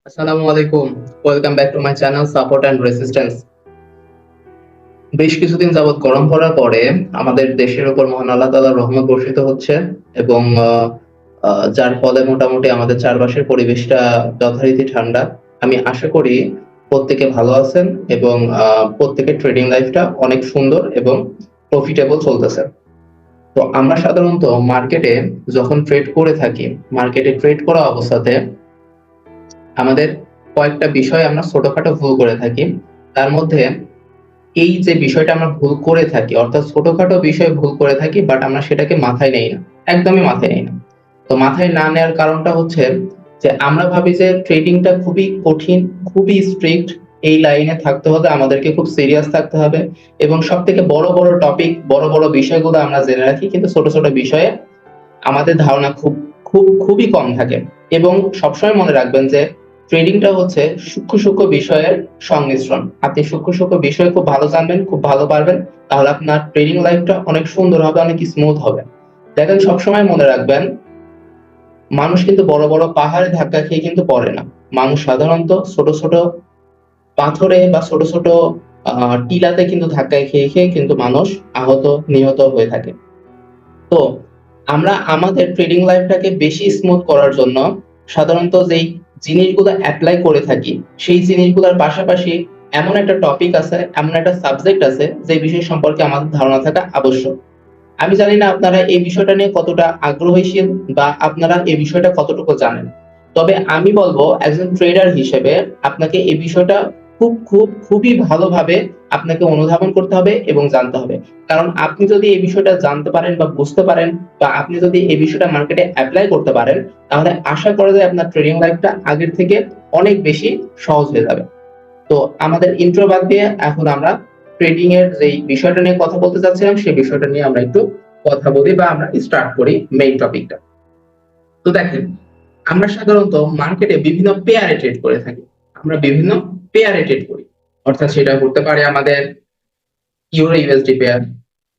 আসসালামু আলাইকুম। Welcome back to my channel support and resistance. বেশ কিছুদিন যাবৎ গরম পড়ার পরে আমাদের দেশের উপর মহান আল্লাহ তাআলার রহমত বর্ষিত হচ্ছে এবং যার ফলে মোটামুটি আমাদের চারপাশের পরিবেশটা যথারীতি ঠান্ডা। আমি আশা করি প্রত্যেকে ভালো আছেন এবং প্রত্যেকের ট্রেডিং লাইফটা অনেক সুন্দর এবং প্রফিটেবল চলতেছে। তো আমরা সাধারণত মার্কেটে যখন ট্রেড করে থাকি, মার্কেটে ট্রেড করা অবস্থাতে আমাদের কয়েকটা বিষয় আমরা ছোটখাটো ভুল করে থাকি। তার মধ্যে এই যে বিষয়টা আমরা ভুল করে থাকি, অর্থাৎ ছোটখাটো বিষয় ভুল করে থাকি, বাট আমরা সেটাকে মাথায় নেই না, একদমই মাথায় নেই না। তো মাথায় না নেওয়ার কারণটা হচ্ছে যে আমরা ভাবি যে ট্রেডিংটা খুবই কঠিন, খুবই স্ট্রিক্ট, এই লাইনে থাকতে হবে, আমাদেরকে খুব সিরিয়াস থাকতে হবে এবং সব থেকে বড় বড় টপিক, বড় বড় বিষয়গুলো আমরা জেনে রাখি, কিন্তু ছোট ছোট বিষয়ে আমাদের ধারণা খুবই কম থাকে। এবং সবসময় মনে রাখবেন যে ট্রেডিংটা হচ্ছে সূক্ষ্ম সূক্ষ্ম বিষয়ের সংমিশ্রণ। আপনি সূক্ষ্ম সূক্ষ্ম বিষয় খুব ভালো জানবেন, খুব ভালো পারবেন, তাহলে আপনার ট্রেডিং লাইফটা অনেক সুন্দর হবে, অনেক স্মুথ হবে। দেখেন, সবসময় মনে রাখবেন, মানুষ কিন্তু বড় বড় পাহাড়ে ধাক্কা খেয়ে কিন্তু পড়ে না। মানুষ সাধারণত ছোট ছোট পাথরে বা ছোট ছোট টিলাতে কিন্তু ধাক্কায় খেয়ে খেয়ে কিন্তু মানুষ আহত, নিহত হয়ে থাকে। তো আমরা আমাদের ট্রেডিং লাইফটাকে বেশি স্মুথ করার জন্য সাধারণত যেই জিনিসগুলো এপ্লাই করে থাকি, সেই জিনিসগুলোর পাশাপাশি এমন একটা টপিক আছে, এমন একটা সাবজেক্ট আছে যে বিষয় সম্পর্কে আমাদের ধারণা থাকা আবশ্যক। আমি জানি না আপনারা এই বিষয়টা নিয়ে কতটা আগ্রহীশীল বা আপনারা এই বিষয়টা কতটুকু জানেন। তবে আমি বলবো, একজন ট্রেডার হিসেবে আপনাকে এই বিষয়টা খুবই ভালোভাবে আপনাকে অনুধাবন করতে হবে এবং জানতে হবে। কারণ আপনি যদি এই বিষয়টা জানতে পারেন বা বুঝতে পারেন, বা আপনি যদি এই বিষয়টা মার্কেটে এপ্লাই করতে পারেন, তাহলে আশা করা যায় আপনার ট্রেডিং লাইফটা আগের থেকে অনেক বেশি সহজ হয়ে যাবে। তো আমাদের ইন্ট্রো বাদ দিয়ে এখন আমরা ট্রেডিং এর যে বিষয়টা নিয়ে কথা বলতে চাচ্ছিলাম, সেই বিষয়টা নিয়ে আমরা একটু কথা বলি বা আমরা স্টার্ট করি মেইন টপিকটা। তো দেখেন, আমরা সাধারণত মার্কেটে বিভিন্ন পেয়ারে ট্রেড করে থাকি। আমরা বিভিন্ন পেয়ারে ট্রেড করি, অর্থাৎ সেটা হতে পারে আমাদের ইউরো ইউএসডি পেয়ার,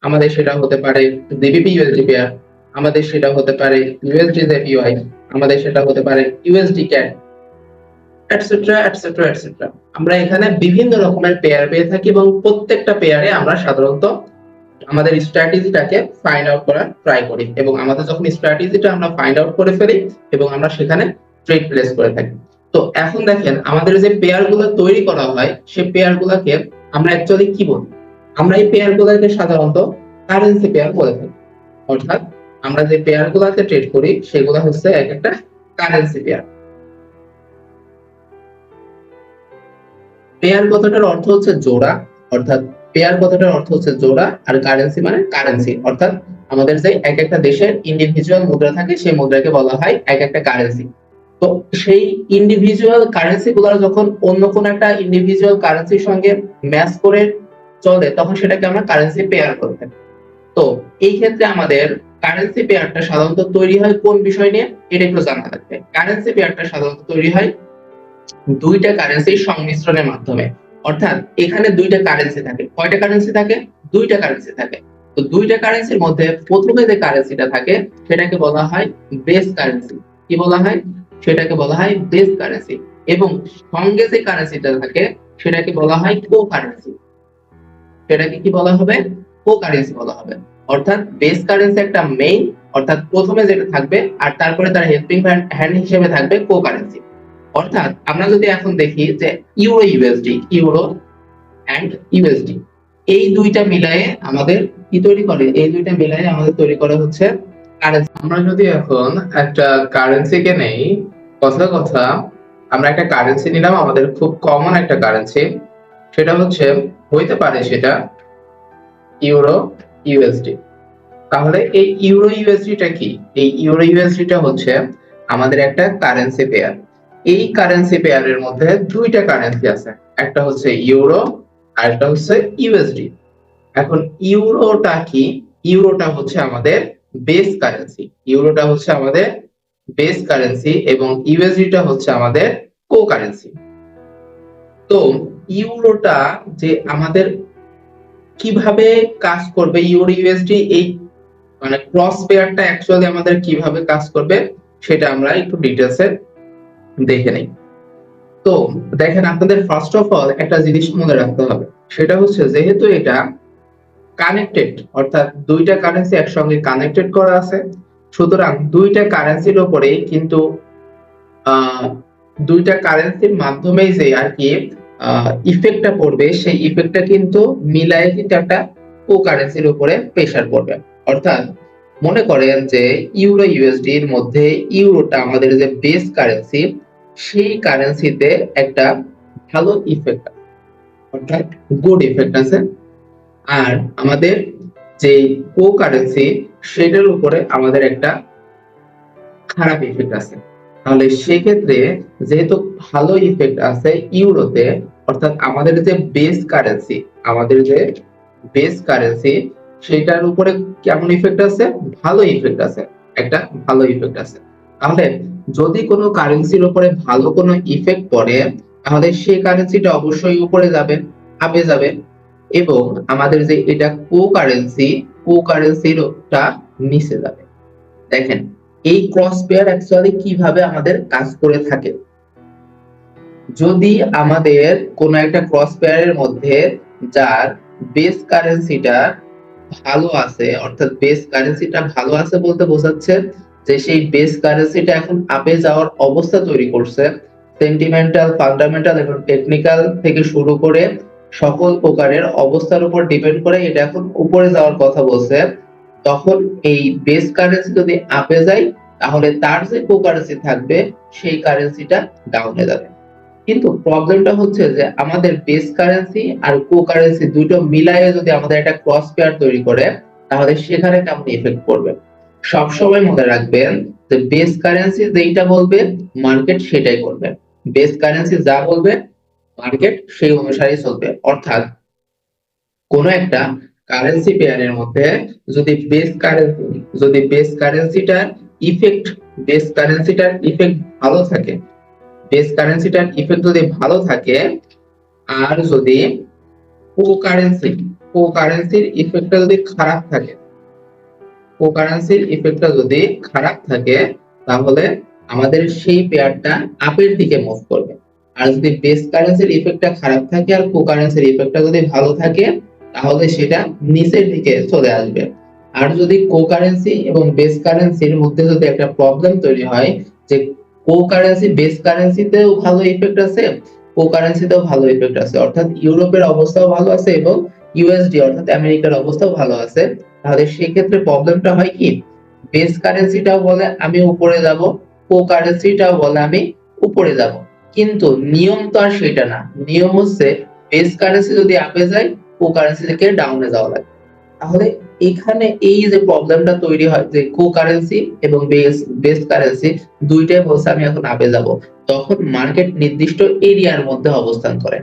আমাদের সেটা হতে পারে জিবিপি ইউএসডি পেয়ার, আমাদের সেটা হতে পারে ইউএসডি জেপিওয়াই, আমাদের সেটা হতে পারে USD CAD, etcetera etcetera etcetera. আমরা এখানে বিভিন্ন রকমের পেয়ার পেয়ে থাকি এবং প্রত্যেকটা পেয়ারে আমরা সাধারণত আমাদের স্ট্র্যাটেজিটাকে ফাইন্ড আউট করার ট্রাই করি এবং আমাদের যখন স্ট্র্যাটেজিটা আমরা ফাইন্ড আউট করে ফেলি এবং আমরা সেখানে ট্রেড প্লেস করে থাকি। তো এখন দেখেন, আমাদের যে পেয়ার গুলো তৈরি করা হয়, সেই পেয়ার গুলাকে আমরা অ্যাকচুয়ালি কি বলি? আমরা এই পেয়ার গুলাকে সাধারণত কারেন্সি পেয়ার বলে থাকি। অর্থাৎ আমরা যে পেয়ার গুলাকে ট্রেড করি সেগুলো হচ্ছে এক একটা কারেন্সি পেয়ার। পেয়ার কথাটার অর্থ হচ্ছে জোড়া, অর্থাৎ পেয়ার কথাটার অর্থ হচ্ছে জোড়া, আর কারেন্সি মানে কারেন্সি, অর্থাৎ আমাদের যে এক একটা দেশের ইন্ডিভিজুয়াল মুদ্রা থাকে, সেই মুদ্রাকে বলা হয় এক একটা কারেন্সি। তো সেই ইন্ডিভিজুয়াল কারেন্সি গুলো যখন অন্য কোন একটা ইন্ডিভিজুয়াল কারেন্সির সঙ্গে ম্যাচ করে চলে, তখন সেটাকে আমরা কারেন্সি পেয়ার বলে থাকি। তো এই ক্ষেত্রে আমাদের কারেন্সি পেয়ারটা সাধারণত তৈরি হয় কোন বিষয় নিয়ে, এটা একটু জানা লাগবে। কারেন্সি পেয়ারটা সাধারণত তৈরি হয় দুইটা কারেন্সির সংমিশ্রণের মাধ্যমে। অর্থাৎ এখানে দুইটা কারেন্সি থাকে। কয়টা কারেন্সি থাকে? দুইটা কারেন্সি থাকে। তো দুইটা কারেন্সির মধ্যে প্রথমে যে কারেন্সিটা থাকে সেটাকে বলা হয় বেস কারেন্সি। কি বলা হয়? সেটাকে বলা হয় বেস কারেন্সি। এবং সঙ্গে যে কারেন্সিটা থাকে সেটাকে বলা হয় কো কারেন্সি। সেটাকে কি বলা হবে? কো কারেন্সি বলা হবে। অর্থাৎ বেস কারেন্সি একটা মেইন, অর্থাৎ প্রথমে যেটা থাকবে, আর তারপরে তার হেল্পিং হ্যান্ড হিসেবে থাকবে কো কারেন্সি। অর্থাৎ আমরা যদি এখন দেখি যে euro USD, euro and USD, এই দুইটা মিলায়ে আমাদের কি তৈরি করে? এই দুইটা মিলায়ে আমাদের তৈরি করে হচ্ছে কারেন্সি। আমরা যদি এখন একটা কারেন্সিকে নেই, কথা কথা আমরা একটা কারেন্সি নিলাম, আমাদের খুব কমন একটা কারেন্সি, সেটা হচ্ছে হইতে পারে সেটা ইউরো ইউএসডি। তাহলে এই ইউরো ইউএসডিটা কি? এই ইউরো ইউএসডিটা হচ্ছে আমাদের একটা কারেন্সি পেয়ার। এই কারেন্সি পেয়ারের মধ্যে দুইটা কারেন্সি আছে, একটা হচ্ছে ইউরো আর একটা হচ্ছে ইউএসডি। এখন ইউরোটা কি? ইউরোটা হচ্ছে আমাদের বেস কারেন্সি। ইউরোটা হচ্ছে আমাদের বেস কারেন্সি এবং ইউএসডিটা হচ্ছে আমাদের কো কারেন্সি। তো ইউরোটা যে আমাদের কিভাবে কাজ করবে, ইউরো ইউএসডি এই মানে ক্রস পেয়ারটা অ্যাকচুয়ালি আমাদের কিভাবে কাজ করবে সেটা আমরা একটু ডিটেইলসে দেখে নেই। তো দেখেন, আপনাদের ফার্স্ট অফ অল একটা জিনিস মনে রাখতে হবে, সেটা হচ্ছে যেহেতু এটা কানেক্টেড, অর্থাৎ দুইটা কারেন্সি একসঙ্গে কানেক্টেড করা আছে, সুতরাং দুইটা কারেন্সির উপরেই কিন্তু দুইটা কারেন্সির মাধ্যমেই যে আর কি ইফেক্টটা পড়বে, সেই ইফেক্টটা কিন্তু মিলায়ে কিন্তু একটা কো কারেন্সির উপরে প্রেসার পড়বে। অর্থাৎ মনে করেন যে ইউরো ইউএসডি এর মধ্যে ইউরোটা আমাদের যে বেস কারেন্সি, সেই কারেন্সিতে একটা ভালো ইফেক্ট, অর্থাৎ গুড ইফেক্ট আছে। আর আমাদের যে কো কারেন্সি, সেটার উপরে আমাদের একটা খারাপ ইফেক্ট আছে। তাহলে সেক্ষেত্রে যেহেতু ভালো ইফেক্ট আছে ইউরোতে, অর্থাৎ আমাদের যে বেস কারেন্সি সেটার উপরে কেমন ইফেক্ট আছে? ভালো ইফেক্ট আছে, একটা ভালো ইফেক্ট আছে। তাহলে যদি কোনো কারেন্সির উপরে ভালো কোনো ইফেক্ট পড়ে, তাহলে সেই কারেন্সিটা অবশ্যই উপরে যাবে, আপে যাবে। এবং আমাদের যে এটা কো কারেন্সিটা নিচে যাবে। দেখেন এই ক্রস পেয়ার অ্যাকচুয়ালি কিভাবে আমাদের কাজ করে থাকে। যদি আমাদের কোন একটা ক্রস পেয়ারের মধ্যে যার বেস কারেন্সিটা ভালো আছে, অর্থাৎ বেস কারেন্সিটা ভালো আছে বলতে বোঝাচ্ছে যে সেই বেস কারেন্সিটা এখন আপে যাওয়ার অবস্থা তৈরি করছে, সেন্টিমেন্টাল, ফান্ডামেন্টাল এবং টেকনিক্যাল থেকে শুরু করে সকল প্রকারের অবস্থার উপর ডিপেন্ড করে এটা এখন উপরে যাওয়ার কথা বলছে, তখন এই বেস কারেন্সি যদি আপে যায়, তাহলে তার যে কো কারেন্সি থাকবে সেই কারেন্সিটা ডাউনে যাবে। কিন্তু প্রবলেমটা হচ্ছে যে আমাদের বেস কারেন্সি আর কো কারেন্সি দুটো মিলায়ে যদি আমাদের একটা ক্রস পেয়ার তৈরি করে, তাহলে সেখানে কেমন ইফেক্ট পড়বে। সবসময় মনে রাখবেন যে বেস কারেন্সি যেইটা বলবে মার্কেট সেটাই করবে, বেস কারেন্সি যা বলবে মার্কেট সেই অনুসারে চলবে। অর্থাৎ কোন একটা কারেন্সি পেয়ারের মধ্যে যদি বেস কারেন্সিটার ইফেক্ট ভালো থাকে, বেস কারেন্সিটার ইফেক্ট যদি ভালো থাকে, আর যদি কো কারেন্সির ইফেক্টটা যদি খারাপ থাকে, তাহলে আমাদের সেই পেয়ারটা আপের দিকে মুভ করবে। আর যদি বেস কারেন্সির ইফেক্টটা খারাপ থাকে আর কো কারেন্সির ইফেক্টটা যদি ভালো থাকে, তাহলে সেটা নিচের দিকে চলে আসবে। আর যদি কো কারেন্সি এবং বেস কারেন্সির মধ্যে যদি একটা প্রবলেম তৈরি হয় যে কো কারেন্সি বেস কারেন্সিতেও ভালো ইফেক্ট আছে, কো কারেন্সিতেও ভালো ইফেক্ট আছে, অর্থাৎ ইউরোপের অবস্থাও ভালো আছে এবং ইউএসডি অর্থাৎ আমেরিকার অবস্থাও ভালো আছে, তাহলে সেই ক্ষেত্রে প্রবলেমটা হয় কি, বেস কারেন্সিটাও বলে আমি উপরে যাব, কো কারেন্সিটাও বলে আমি উপরে যাব। কিন্তু নিয়ম তো আর সেটা না, নিয়ম হচ্ছে বেস কারেন্সি যদি আপে যায়, কো কারেন্সি থেকে ডাউনে যাওয়া লাগে। তাহলে এখানে এই যে প্রবলেমটা তৈরি হয় যে কো কারেন্সি এবং বেস কারেন্সি দুইটাই বলছে আমি এখন আপে যাব, তখন মার্কেট নির্দিষ্ট এরিয়ার মধ্যে অবস্থান করে,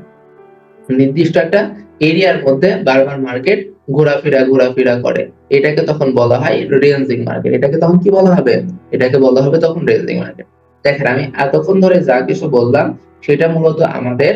নির্দিষ্ট একটা এরিয়ার মধ্যে বারবার মার্কেট ঘোরাফেরা করে, এটাকে তখন বলা হয় রেঞ্জিং মার্কেট। এটাকে তখন কি বলা হবে? এটাকে বলা হবে তখন রেঞ্জিং মার্কেট। দেখেন আমি এতক্ষণ ধরে যা কিছু বললাম সেটা মূলত আমাদের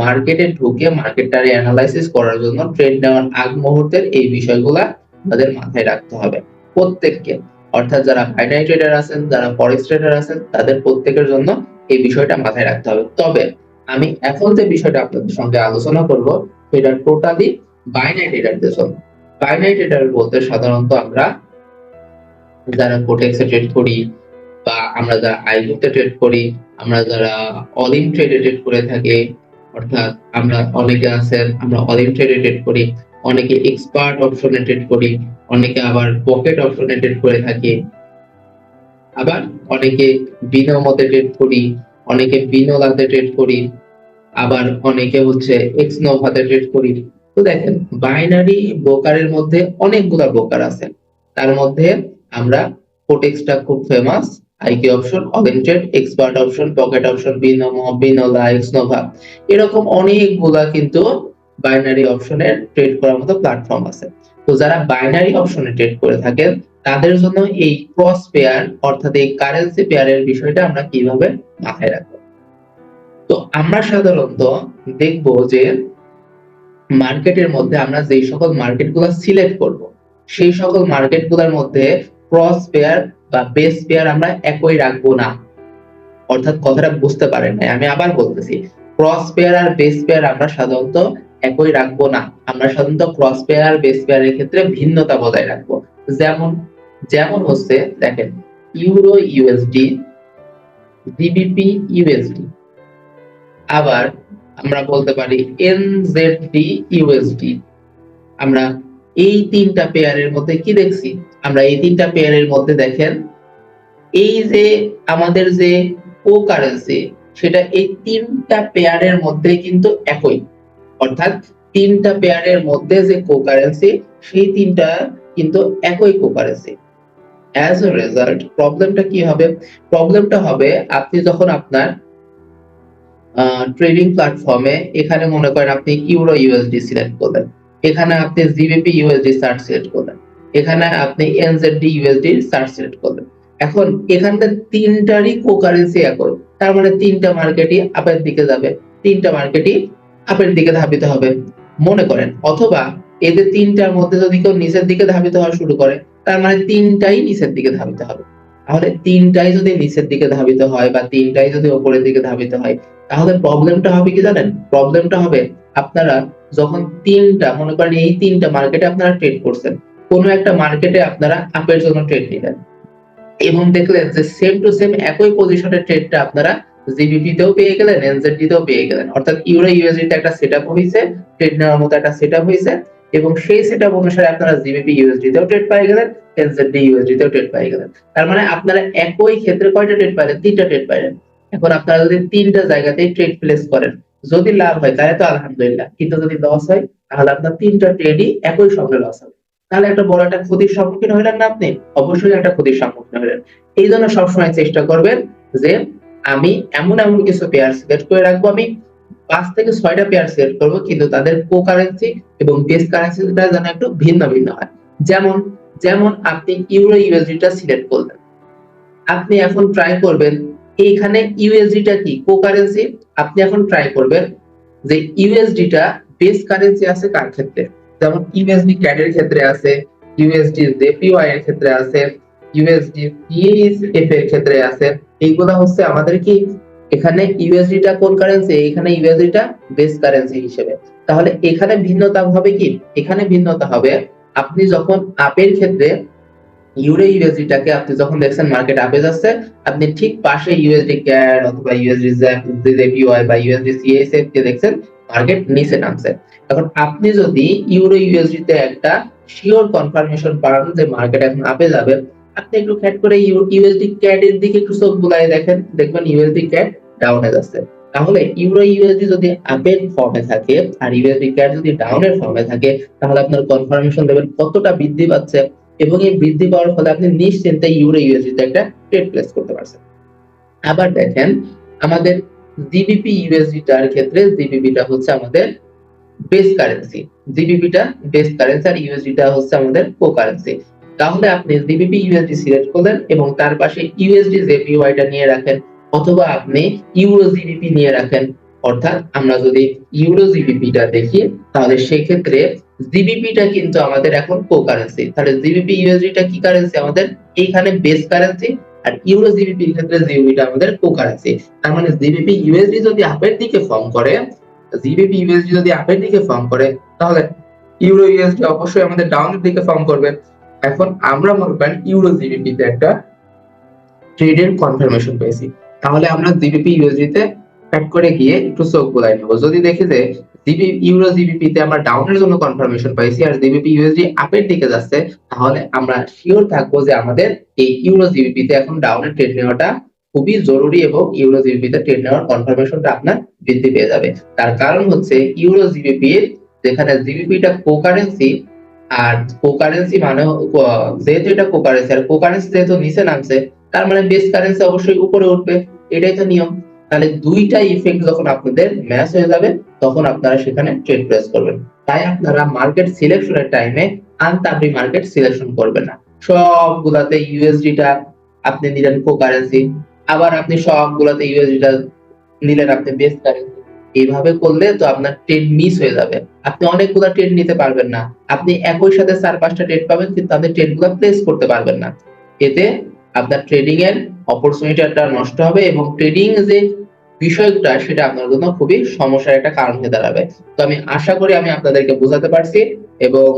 মার্কেটে ঢুকে মার্কেটটারে অ্যানালাইসিস করার জন্য ট্রেড নেওয়ার আগ মুহূর্তের এই বিষয়গুলা আমাদের মাথায় রাখতে হবে প্রত্যেককে, অর্থাৎ যারা বাইনারি ট্রেডার আছেন, যারা ফরেক্স ট্রেডার আছেন, তাদের প্রত্যেকের জন্য এই বিষয়টা মাথায় রাখতে হবে। তবে আমি এখন যে বিষয়টা আপনাদের সঙ্গে আলোচনা করব সেটা টোটালি বাইনারি ট্রেডারদের জন্য। বাইনারি ট্রেডার বলতে সাধারণত আমরা যারা কোটেক্সে ট্রেড করি, বা আমরা যারা আইগুতে ট্রেড করি, আমরা যারা অলিম ট্রেডে ট্রেড করে থাকি, অর্থাৎ আমরা অনেকে আছেন আমরা অলিম ট্রেডে ট্রেড করি, অনেকে এক্সপার্ট অপশনে ট্রেড করি, অনেকে আবার পকেট অপশনে ট্রেড করে থাকি, আবার অনেকে বিনোমতে ট্রেড করি, অনেকে বিনোলাতে ট্রেড করি, আবার অনেকে হচ্ছে এক্স নোভাতে ট্রেড করি। তো দেখেন বাইনারি ব্রোকারের মধ্যে অনেকগুলা ব্রোকার আছে, তার মধ্যে আমরা কোটেক্সটা খুব famous, IQ Option, Olymp Trade, Expert Option, Pocket Option, Binomo, বিনোলা, এক্স নোভা, এরকম অনেকগুলা কিন্তু বাইনারি অপশনের ট্রেড করার মতো প্ল্যাটফর্ম আছে। তো যারা বাইনারি অপশনে ট্রেড করে থাকেন তাদের জন্য এই ক্রস পেয়ার অর্থাৎ এই কারেন্সি পেয়ারের বিষয়টা আমরা কিভাবে মাথায় রাখবো। তো আমরা সাধারণত দেখব যে মার্কেটের মধ্যে আমরা যে সকল মার্কেটগুলো সিলেক্ট করব, সেই সকল মার্কেটগুলোর মধ্যে ক্রস পেয়ার বা বেস পেয়ার আমরা একই রাখবো না। অর্থাৎ কথাটা বুঝতে পারেন নাই, আমি আবার বলতেছি, ক্রস পেয়ার আর বেস পেয়ার আমরা সাধারণত একই রাখবো না। আমরা সাধারণত ক্রস পেয়ার আর বেস পেয়ারের ক্ষেত্রে ভিন্নতা বজায় রাখবো। যেমন যেমন হচ্ছে দেখেন ইউরো ইউএসডি, জিবিপি ইউএসডি, আবার আমরা বলতে পারি এনজেডডি ইউএসডি। আমরা এই তিনটা পেয়ারের মধ্যে কি দেখছি? আমরা এই তিনটা পেয়ারের মধ্যে দেখেন এই যে আমাদের যে কো কারেন্সি সেটা এই তিনটা পেয়ারের মধ্যে কিন্তু একই, অর্থাৎ তিনটা পেয়ারের মধ্যে যে কো কারেন্সি সেই তিনটা কিন্তু একই কো কারেন্সি। অ্যাজ এ রেজাল্ট প্রবলেমটা কি হবে? প্রবলেমটা হবে আপনি যখন আপনার ট্রেডিং প্ল্যাটফর্মে এখানে মনে করেন আপনি ইউরো ইউএসডি সিলেক্ট করলেন, এখানে আপনি জিবিপি ইউএসডি সার্চ সিলেক্ট করলেন, এখানে আপনি এনজেডডি ইউএসডি সার্চ সিলেক্ট করলেন। এখন এখানটা তিনটারই কো কারেন্সি একই, তার মানে তিনটা মার্কেটই আপের দিকে যাবে, তিনটা মার্কেটই আপের দিকে ধাবিত হবে মনে করেন। অথবা এদের তিনটার মধ্যে যদি কেউ নিচের দিকে ধাবিত হওয়া শুরু করে তার মানে তিনটাই নিচের দিকে ধাবিত হবে। তাহলে তিনটাই যদি নিচের দিকে ধাবিত হয় বা তিনটাই যদি উপরের দিকে ধাবিত হয় তাহলে প্রবলেমটা হবে কি জানেন? প্রবলেমটা হবে আপনারা যখন তিনটা মনে করেন এই তিনটা মার্কেটে আপনারা ট্রেড করছেন, কোনো একটা মার্কেটে আপনারা আপের জন্য ট্রেড নিলেন এবং দেখলেন যে সেম টু সেম একই পজিশনের ট্রেডটা আপনারা জিবিপি তেও পেয়ে গেলেন, এনজেডডি তেও পেয়ে গেলেন, অর্থাৎ ইউরো ইউএসডি তে একটা সেটআপ হইছে, ট্রেড নেওয়ার মতো একটা সেটআপ হইছে এবং সেই সেটআপ অনুসারে আপনারা জিবিপি ইউএসডি তেও ট্রেড পেয়ে গেলেন, এনজেডডি ইউএসডি তেও ট্রেড পেয়ে গেলেন। তার মানে আপনারা একই ক্ষেত্রে কয়টা ট্রেড পাইলেন? তিনটা ট্রেড পাইলেন। এখন আপনারা যদি তিনটা জায়গাতেই ট্রেড প্লেস করেন, যদি লাভ হয় তাহলে তো আলহামদুলিল্লাহ, কিন্তু যদি লস হয় তাহলে আপনার তিনটা ট্রেডই একই সঙ্গে লস হবে। তাহলে একটা বড় একটা ক্ষতির সম্মুখীন হইলেন না আপনি? অবশ্যই একটা ক্ষতির সম্মুখীন হইলেন। এই জন্য সবসময় চেষ্টা করবেন যে আমি এমন এমন কিছু পেয়ার সিলেক্ট করে রাখবো, আমি 5 থেকে 6টা পেয়ার সিলেক্ট করব, কিন্তু তাদের কো কারেন্সি এবং বেস কারেন্সিটা যেন একটু ভিন্ন ভিন্ন হয়। যেমন যেমন আপনি ইউরো ইউএসডি টা সিলেক্ট করলেন, আপনি এখন ট্রাই করবেন এইখানে ইউএসডি টা কি কো কারেন্সি, আপনি এখন ট্রাই করবেন যে ইউএসডি টা বেস কারেন্সি আছে কার ক্ষেত্রে। যেমন ইউএসডি ক্যাড এর ক্ষেত্রে আছে, ইউএসডি জেপিওয়াই এর ক্ষেত্রে আছে, ইউএসডি সিএসএফ এর ক্ষেত্রে আছে। এইগুলা হচ্ছে আমাদের কি এখানে ইউএসডি টা কোন কারেন্সি, এখানে ইউএসডি টা বেস কারেন্সি হিসেবে। তাহলে এখানে ভিন্নতা হবে কি? এখানে ভিন্নতা হবে আপনি যখন আপের ক্ষেত্রে ইউরো ইউএসডি টাকে আপনি যখন দেখছেন মার্কেট আপে যাচ্ছে, আপনি ঠিক পাশে ইউএসডি ক্যাড অথবা ইউএসডি জেপিওয়াই বা ইউএসডি সিএসএফ কে দেখছেন মার্কেট নিচে নামছে। এখন আপনি যদি ইউরো ইউএসডি তে একটা শিওর কনফার্মেশন পান যে মার্কেট এখন আপে যাবে, আপনি একটু খেয়াল করে ইউএসডি ক্যাড এর দিকে একটু চোখ বুলায় দেখেন, দেখবেন ইউএসডি ক্যাড ডাউনে যাচ্ছে। তাহলে ইউরো ইউএসডি যদি আপের ফর্মে থাকে আর ইউএসডি ক্যাড যদি ডাউনের ফর্মে থাকে তাহলে আপনার কনফার্মেশন লেভেল কতটা বৃদ্ধি পাচ্ছে এবং এই বৃদ্ধি পাওয়ার ফলে আপনি নিশ্চিন্তে ইউরো ইউএসডি তে একটা ট্রেড প্লেস করতে পারছেন। আবার দেখেন আমাদের জিবিপি ইউএসডি টার ক্ষেত্রে জিবিপি টা হচ্ছে আমাদের বেস কারেন্সি, জিবিপি টা বেস কারেন্সি আর ইউএসডি টা হচ্ছে আমাদের কো কারেন্সি। তাহলে আপনি জিবিপি ইউএসডি সিলেক্ট করলেন এবং তার পাশে ইউএসডি জেপিওয়াই টা নিয়ে রাখেন, অথবা আপনি ইউরো জিবিপি নিয়ে রাখেন। অর্থাৎ আমরা যদি ইউরো জিবিপি টা দেখি তাহলে সেই ক্ষেত্রে জিবিপি টা কিন্তু আমাদের এখন কো কারেন্সি। তাহলে জিবিপি ইউএসডি টা কি কারেন্সি আমাদের? এইখানে বেস কারেন্সি আর ইউরো জিবিপি এর ক্ষেত্রে জিবিপি টা আমাদের কো কারেন্সি। তার মানে জিবিপি ইউএসডি যদি আপের দিকে ফর্ম করে, জিবিপি ইউএসডি যদি আপের দিকে ফর্ম করে তাহলে ইউরো ইউএসডি অবশ্যই আমাদের ডাউনের দিকে ফর্ম করবে। এখন আমরা মনে করেন ইউরো জিবিপি তে একটা ট্রেডের কনফার্মেশন পেয়েছি, তাহলে আমরা জিবিপি ইউএসডি তে অ্যাড করে গিয়ে একটু চোখ বুলাই নেব। যদি দেখি যে ইউরো জিবিপি তে আমরা ডাউনের জন্য কনফার্মেশন পাইছি আর জিবিপি ইউএসডি আপের দিকে যাচ্ছে, তাহলে আমরা শিওর থাকবো যে আমাদের এই ইউরো জিবিপি তে এখন ডাউনের ট্রেড নেওয়াটা খুবই জরুরি এবং ইউরো জিবিপি তে ট্রেড নেওয়ার কনফার্মেশনটা আপনার বৃদ্ধি পেয়ে যাবে। তার কারণ হচ্ছে ইউরো জিবিপি যেখানে জিবিপি টা কো কারেন্সি, আর কো কারেন্সি মানে যেহেতু এটা কো কারেন্সি আর কো কারেন্সি যেহেতু নিচে নামছে তার মানে বেস কারেন্সি অবশ্যই উপরে উঠবে, এটাই তো নিয়ম। তাহলে দুইটা ইফেক্ট যখন আপনাদের ম্যাচ হয়ে যাবে তখন আপনারা সেখানে ট্রেড প্লেস করবেন। তাই আপনারা মার্কেট সিলেকশনের টাইমে আনতাবড়ি মার্কেট সিলেকশন করবেন না। সবগুলাতে ইউএসডি টা আপনি নিলেন কো কারেন্সি, আবার আপনি সবগুলাতে ইউএসডি টা নিলেন আপনি বেস কারেন্সি। এইভাবে করলে তো আপনার ট্রেড মিস হয়ে যাবে, আপনি অনেকগুলা ট্রেড নিতে পারবেন না, আপনি একই সাথে 4-5টা ট্রেড পাবেন কিন্তু তাদের ট্রেডগুলো প্লেস করতে পারবেন না। এতে আপনার ট্রেডিং এর অপরচুনিটিটা নষ্ট হবে এবং ট্রেডিং যে বিষয়টা সেটা আপনার জন্য খুবই সমস্যার একটা কারণ হয়ে দাঁড়াবে। তো আমি আশা করি আমি আপনাদেরকে বোঝাতে পারছি এবং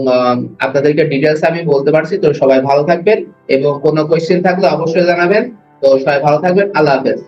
আপনাদেরকে ডিটেইলস আমি বলতে পারছি। তো সবাই ভালো থাকবেন এবং কোনো কোয়েশ্চেন থাকলে অবশ্যই জানাবেন। তো সবাই ভালো থাকবেন। আল্লাহ হাফেজ।